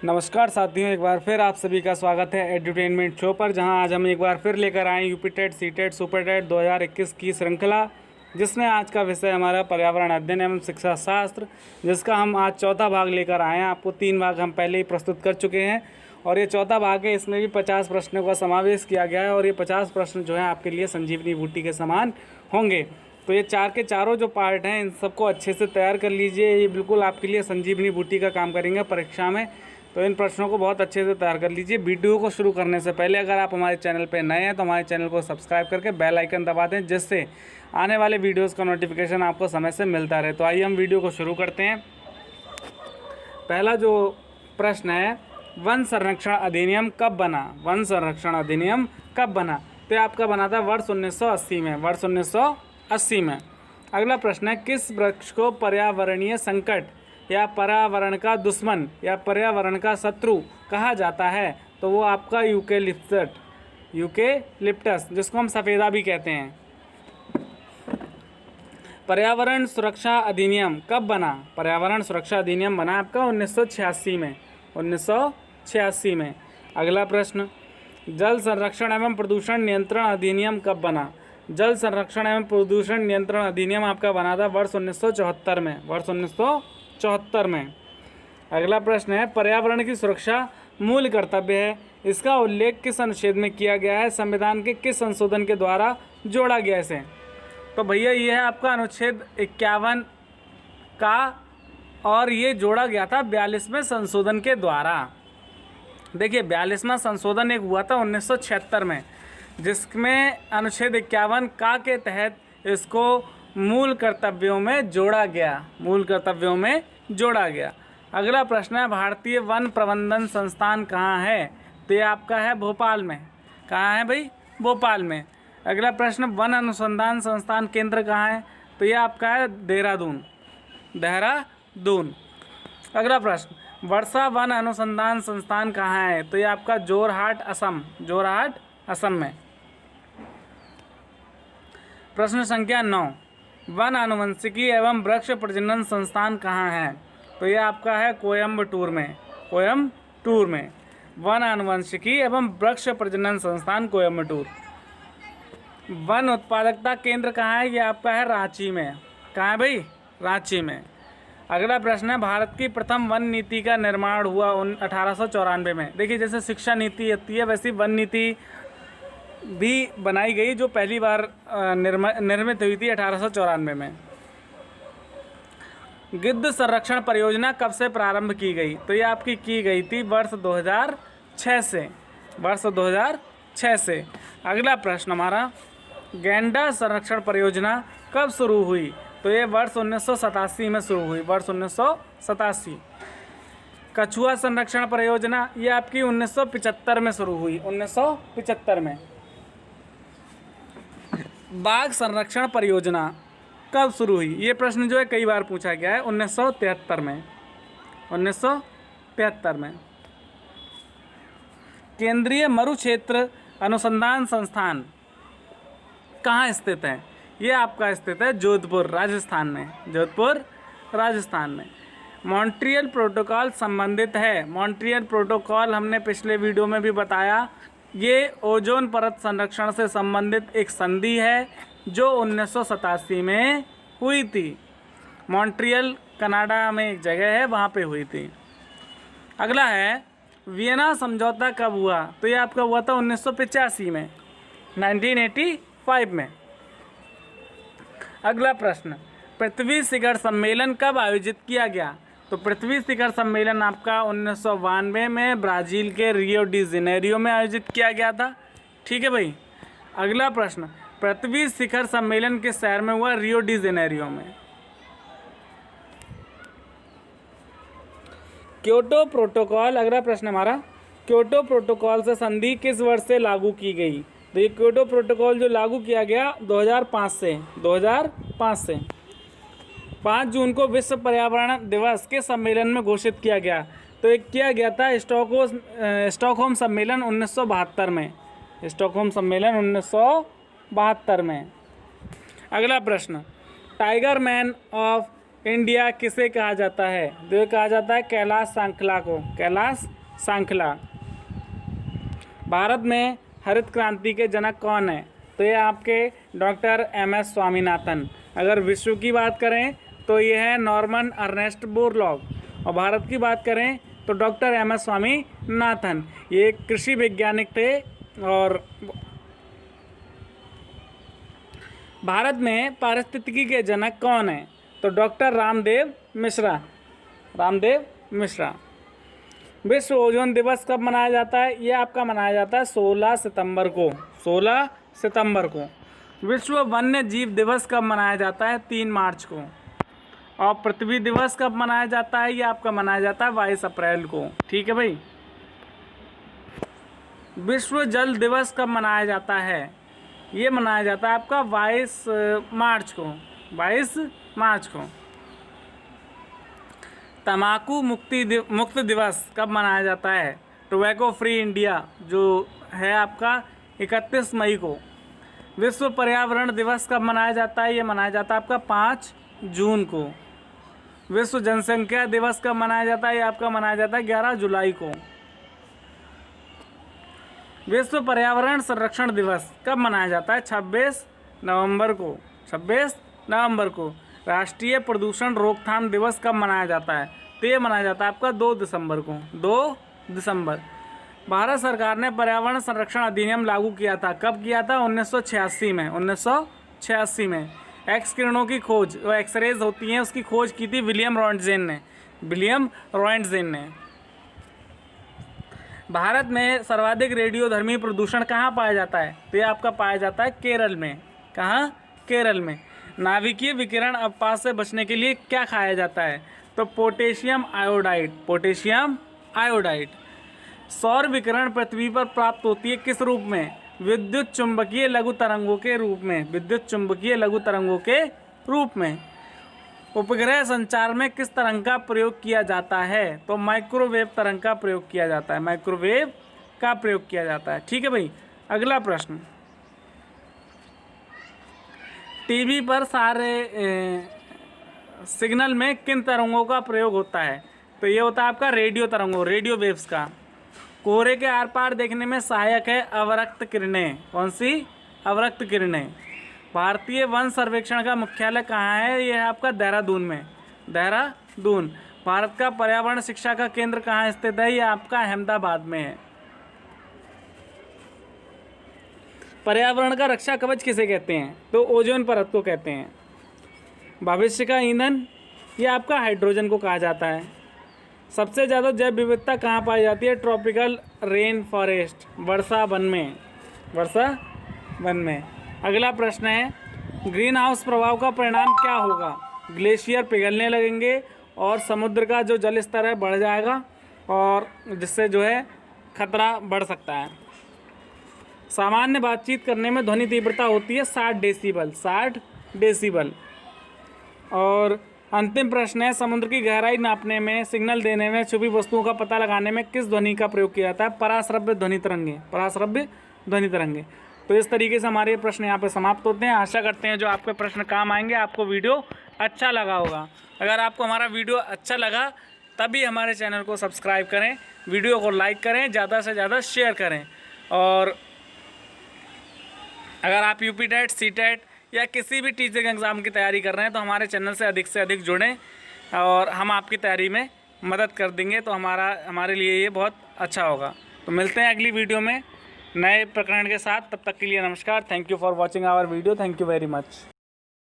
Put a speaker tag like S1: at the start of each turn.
S1: नमस्कार साथियों, एक बार फिर आप सभी का स्वागत है एडुटेनमेंट शो पर, जहां आज हम एक बार फिर लेकर आए UP TET C TET super TET 2021 की श्रृंखला, जिसमें आज का विषय हमारा पर्यावरण अध्ययन एवं शिक्षा शास्त्र, जिसका हम आज चौथा भाग लेकर आए हैं। आपको 3 भाग हम पहले ही प्रस्तुत कर चुके हैं और ये चौथा भाग है। इसमें भी 50 प्रश्नों का समावेश किया गया है और ये 50 प्रश्न जो है आपके लिए संजीवनी बूटी के समान होंगे। तो ये 4 के चारों जो पार्ट हैं, इन सबको अच्छे से तैयार कर लीजिए। ये बिल्कुल आपके लिए संजीवनी बूटी का काम करेंगे परीक्षा में। तो इन प्रश्नों को बहुत अच्छे से तैयार कर लीजिए। वीडियो को शुरू करने से पहले अगर आप हमारे चैनल पर नए हैं तो हमारे चैनल को सब्सक्राइब करके बेल आइकन दबा दें, जिससे आने वाले वीडियोस का नोटिफिकेशन आपको समय से मिलता रहे। तो आइए हम वीडियो को शुरू करते हैं। पहला जो प्रश्न है, वन संरक्षण अधिनियम कब बना? वन संरक्षण अधिनियम कब बना? तो आपका बना था वर्ष 1980 में, वर्ष 1980 में। अगला प्रश्न है, किस वृक्ष को पर्यावरणीय संकट या पर्यावरण का दुश्मन या पर्यावरण का शत्रु कहा जाता है? तो वो आपका यूकेलिप्टस, जिसको हम सफ़ेदा भी कहते हैं। पर्यावरण सुरक्षा अधिनियम कब बना? पर्यावरण सुरक्षा अधिनियम बना आपका 1986 में, 1986 में। अगला प्रश्न, जल संरक्षण एवं प्रदूषण नियंत्रण अधिनियम कब बना? जल संरक्षण एवं प्रदूषण नियंत्रण अधिनियम आपका बना था वर्ष 1974 में, वर्ष 1974 में। अगला प्रश्न है, पर्यावरण की सुरक्षा मूल कर्तव्य है, इसका उल्लेख किस अनुच्छेद में किया गया है? संविधान के किस संशोधन के द्वारा जोड़ा गया इसे? तो भैया ये है आपका अनुच्छेद 51 का, और ये जोड़ा गया था 42वें संशोधन के द्वारा। देखिए 42वां संशोधन एक हुआ था 1976 में, जिसमें अनुच्छेद 51 का के तहत इसको मूल कर्तव्यों में जोड़ा गया, मूल कर्तव्यों में जोड़ा गया। अगला प्रश्न है, भारतीय वन प्रबंधन संस्थान कहाँ है? तो ये आपका है भोपाल में। कहाँ है भाई? भोपाल में। अगला प्रश्न, वन अनुसंधान संस्थान केंद्र कहाँ है? तो ये आपका है देहरादून, देहरादून। अगला प्रश्न, वर्षा वन अनुसंधान संस्थान कहाँ है? तो ये आपका जोरहाट, असम, जोरहाट, असम में। प्रश्न संख्या 9, वन आनुवंशिकी एवं वृक्ष प्रजनन संस्थान कहाँ है? तो ये आपका है कोयम्बटूर में, कोयम्बटूर में। वन आनुवंशिकी एवं वृक्ष प्रजनन संस्थान कोयम्बटूर। वन उत्पादकता केंद्र कहाँ है? ये आपका है रांची में। कहाँ है भाई? रांची में। अगला प्रश्न है, भारत की प्रथम वन नीति का निर्माण हुआ 1894 में। देखिए जैसे शिक्षा नीति होती है, वैसी वन नीति भी बनाई गई, जो पहली बार निर्मित हुई थी 1894 में। गिद्ध संरक्षण परियोजना कब से प्रारंभ की गई? तो ये आपकी की गई थी वर्ष 2006 से, वर्ष 2006 से। अगला प्रश्न हमारा, गैंडा संरक्षण परियोजना कब शुरू हुई? तो ये वर्ष 1987 में शुरू हुई, वर्ष 1987। कछुआ संरक्षण परियोजना ये आपकी 1975 में शुरू हुई, 1975 में। बाघ संरक्षण परियोजना कब शुरू हुई? ये प्रश्न जो है कई बार पूछा गया है, 1973 में, 1973 में। केंद्रीय मरुक्षेत्र अनुसंधान संस्थान कहाँ स्थित है? ये आपका स्थित है जोधपुर, राजस्थान में, जोधपुर, राजस्थान में। मॉन्ट्रियल प्रोटोकॉल संबंधित है। मॉन्ट्रियल प्रोटोकॉल हमने पिछले वीडियो में भी बताया, ये ओजोन परत संरक्षण से संबंधित एक संधि है जो 1987 में हुई थी। मॉन्ट्रियल कनाडा में एक जगह है, वहाँ पे हुई थी। अगला है, वियना समझौता कब हुआ? तो ये आपका हुआ था 1985 में, 1985 में। अगला प्रश्न, पृथ्वी शिखर सम्मेलन कब आयोजित किया गया? तो पृथ्वी शिखर सम्मेलन आपका 1992 में ब्राज़ील के रियो डी जेनेरियो में आयोजित किया गया था। ठीक है भाई। अगला प्रश्न, पृथ्वी शिखर सम्मेलन किस शहर में हुआ? रियो डी जेनेरियो में। क्योटो प्रोटोकॉल, अगला प्रश्न हमारा, क्योटो प्रोटोकॉल से संधि किस वर्ष से लागू की गई? तो ये क्योटो प्रोटोकॉल जो लागू किया गया 2005 से, 2005 से। 5 जून को विश्व पर्यावरण दिवस के सम्मेलन में घोषित किया गया। तो एक किया गया था स्टॉकहोम सम्मेलन 1972 में, स्टॉकहोम सम्मेलन 1972 में। अगला प्रश्न, टाइगर मैन ऑफ इंडिया किसे कहा जाता है? तो ये कहा जाता है कैलाश सांखला को, कैलाश सांखला। भारत में हरित क्रांति के जनक कौन है? तो ये आपके डॉक्टर MS स्वामीनाथन। अगर विश्व की बात करें तो ये है नॉर्मन अर्नेस्ट बोरलॉग, और भारत की बात करें तो डॉक्टर MS स्वामीनाथन। ये एक कृषि वैज्ञानिक थे। और भारत में पारिस्थितिकी के जनक कौन है? तो डॉक्टर रामदेव मिश्रा, रामदेव मिश्रा। विश्व ओजोन दिवस कब मनाया जाता है? ये आपका मनाया जाता है 16 सितंबर को, 16 सितंबर को। विश्व वन्य जीव दिवस कब मनाया जाता है? 3 मार्च को। और पृथ्वी दिवस कब मनाया जाता है? ये आपका मनाया जाता है 22 अप्रैल को। ठीक है भाई। विश्व जल दिवस कब मनाया जाता है? ये मनाया जाता है आपका 22 मार्च को, 22 मार्च को। तंबाकू मुक्त दिवस कब मनाया जाता है? टोबैको फ्री इंडिया जो है आपका 31 मई को। विश्व पर्यावरण दिवस कब मनाया जाता है? ये मनाया जाता है आपका 5 जून को। विश्व जनसंख्या दिवस कब मनाया जाता है? ये आपका मनाया जाता है 11 जुलाई को। विश्व पर्यावरण संरक्षण दिवस कब मनाया जाता है? 26 नवंबर को, 26 नवंबर को। राष्ट्रीय प्रदूषण रोकथाम दिवस कब मनाया जाता है? तो ये मनाया जाता है आपका 2 दिसंबर को, 2 दिसंबर। भारत सरकार ने पर्यावरण संरक्षण अधिनियम लागू किया था, कब किया था? 1986 में, 1986 में। एक्स किरणों की खोज, वो एक्सरेज होती हैं, उसकी खोज की थी विलियम रॉन्टजेन ने, विलियम रॉन्टजेन ने। भारत में सर्वाधिक रेडियोधर्मी प्रदूषण कहाँ पाया जाता है? तो ये आपका पाया जाता है केरल में। कहाँ? केरल में। नाभिकीय विकिरण अपवास से बचने के लिए क्या खाया जाता है? तो पोटेशियम आयोडाइड, पोटेशियम आयोडाइड। सौर विकिरण पृथ्वी पर प्राप्त होती है किस रूप में? विद्युत चुंबकीय लघु तरंगों के रूप में, विद्युत चुंबकीय लघु तरंगों के रूप में। उपग्रह संचार में किस तरंग का प्रयोग किया जाता है? तो माइक्रोवेव तरंग का प्रयोग किया जाता है, माइक्रोवेव का प्रयोग किया जाता है। ठीक है भाई। अगला प्रश्न, टीवी पर सारे सिग्नल में किन तरंगों का प्रयोग होता है? तो ये होता है आपका रेडियो तरंगों, रेडियो वेव्स का। कोहरे के आर पार देखने में सहायक है अवरक्त किरणें। कौन सी? अवरक्त किरणें। भारतीय वन सर्वेक्षण का मुख्यालय कहाँ है? ये है आपका देहरादून में, देहरादून। भारत का पर्यावरण शिक्षा का केंद्र कहाँ स्थित है? ये आपका अहमदाबाद में है। पर्यावरण का रक्षा कवच किसे कहते हैं? तो ओजोन परत को कहते हैं। भविष्य का ईंधन, ये आपका हाइड्रोजन को कहा जाता है। सबसे ज़्यादा जैव विविधता कहाँ पाई जाती है? ट्रॉपिकल रेन फॉरेस्ट, वर्षा वन में, वर्षा वन में। अगला प्रश्न है, ग्रीन हाउस प्रभाव का परिणाम क्या होगा? ग्लेशियर पिघलने लगेंगे और समुद्र का जो जल स्तर है बढ़ जाएगा, और जिससे जो है खतरा बढ़ सकता है। सामान्य बातचीत करने में ध्वनि तीव्रता होती है 60 डेसिबल, 60 डेसिबल। और अंतिम प्रश्न है, समुद्र की गहराई नापने में, सिग्नल देने में, छुपी वस्तुओं का पता लगाने में किस ध्वनि का प्रयोग किया जाता है? पराश्रव्य ध्वनि तरंगे, पराश्रव्य ध्वनि तरंगे। तो इस तरीके से हमारे प्रश्न यहाँ पे समाप्त होते हैं। आशा करते हैं जो आपके प्रश्न काम आएंगे, आपको वीडियो अच्छा लगा होगा। अगर आपको हमारा वीडियो अच्छा लगा तभी हमारे चैनल को सब्सक्राइब करें, वीडियो को लाइक करें, ज़्यादा से ज़्यादा शेयर करें। और अगर आप यूपी टेट, सी टेट या किसी भी टीचिंग एग्ज़ाम की तैयारी कर रहे हैं तो हमारे चैनल से अधिक जुड़ें और हम आपकी तैयारी में मदद कर देंगे, तो हमारे लिए ये बहुत अच्छा होगा। तो मिलते हैं अगली वीडियो में नए प्रकरण के साथ। तब तक के लिए नमस्कार। Thank you for watching our video. Thank you very much.